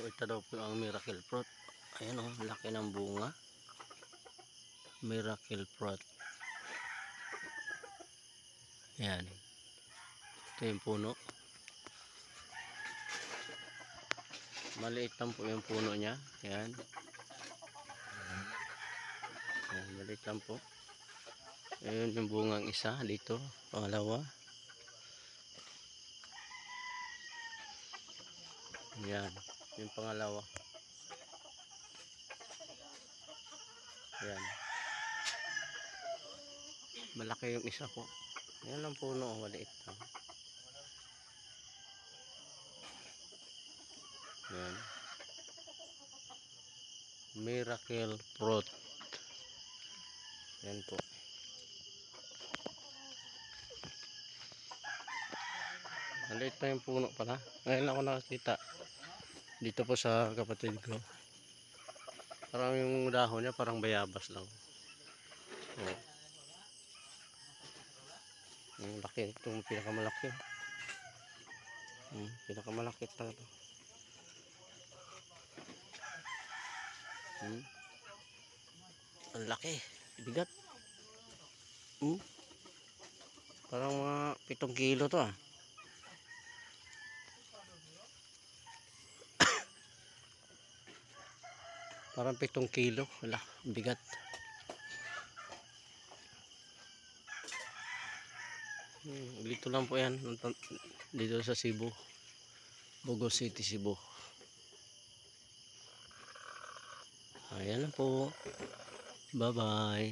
ito daw po ang miracle fruit. Ayan o, laki ng bunga. Miracle fruit. Ayan. Ito yung puno. Maliit lang po yung puno niya. Ayan. Ayan, maliit lang po. Ayan yung bungang isa dito. Pangalawa. Ayan. Yung pangalawa. Ayan. Malaki yung isa po. Ayan ang puno. Maliit lang. Ayan. Miracle fruit. Ayan po. Maliit na yung puno pala. Ngayon ako nakakita. Dito po sa kapatid ko. Parang yung dahon niya parang bayabas lang. Oh. Yung laki. Itong pinakamalaki. Pinakamalaki talaga. Ang laki. Bigat. Parang mga 7 kilo to ah. Parang 7 kilo. Wala, bigat. Dito lang po yan. Dito sa Cebu. Bogo City, Cebu. Ayan na po. Bye bye.